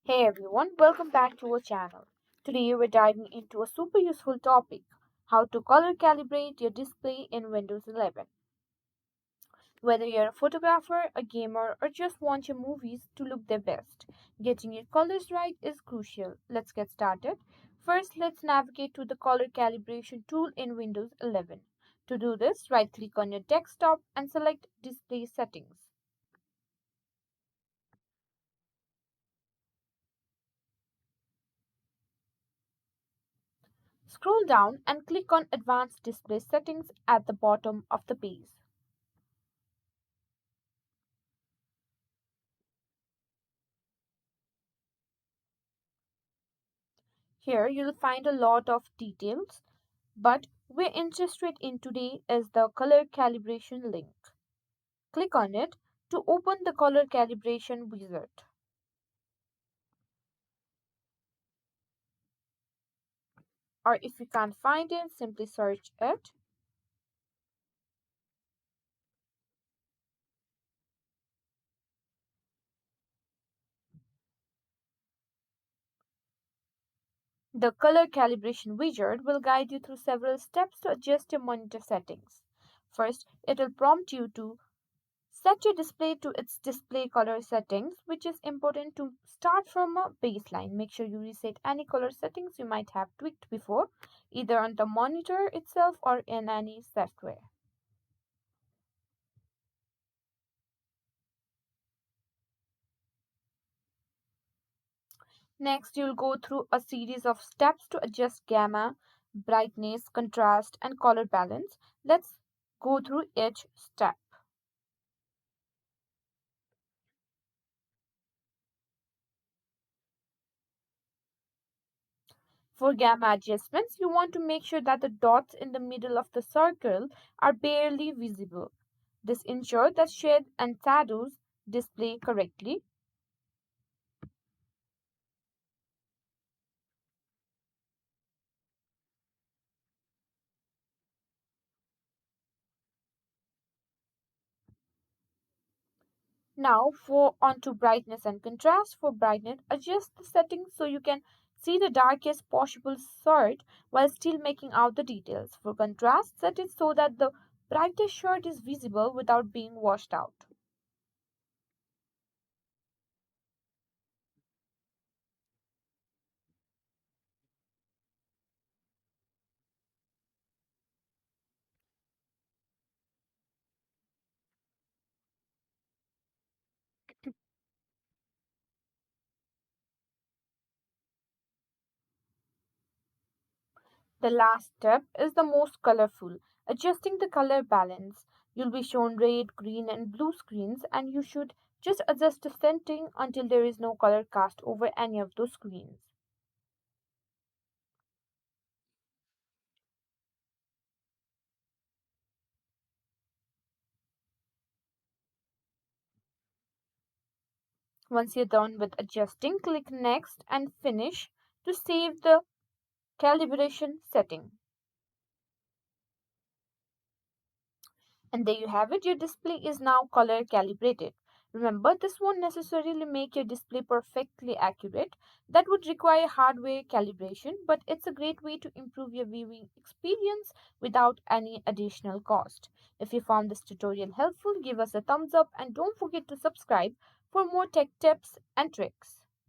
Hey everyone, welcome back to our channel. Today we're diving into a super useful topic, how to color calibrate your display in Windows 11. Whether you're a photographer, a gamer, or just want your movies to look their best, getting your colors right is crucial. Let's get started. First, let's navigate to the color calibration tool in Windows 11. To do this, right click on your desktop and select Display Settings. Scroll down and click on Advanced Display Settings at the bottom of the page. Here you'll find a lot of details, but we're interested in today is the color calibration link. Click on it to open the color calibration wizard. Or if you can't find it, simply search it. The color calibration wizard will guide you through several steps to adjust your monitor settings. First, it will prompt you to set your display to its display color settings, which is important to start from a baseline. Make sure you reset any color settings you might have tweaked before, either on the monitor itself or in any software. Next, you'll go through a series of steps to adjust gamma, brightness, contrast, and color balance. Let's go through each step. For gamma adjustments, you want to make sure that the dots in the middle of the circle are barely visible. This ensures that shades and shadows display correctly. Now for onto brightness and contrast. For brightness, adjust the settings so you can see the darkest possible shade while still making out the details. For contrast, set it so that the brightest shade is visible without being washed out. The last step is the most colorful, adjusting the color balance. You'll be shown red, green, and blue screens, and you should just adjust the setting until there is no color cast over any of those screens. Once you're done with adjusting, click Next and Finish to save the calibration setting. And there you have it, your display is now color calibrated. Remember, this won't necessarily make your display perfectly accurate. That would require hardware calibration, but it's a great way to improve your viewing experience without any additional cost. If you found this tutorial helpful, give us a thumbs up and don't forget to subscribe for more tech tips and tricks.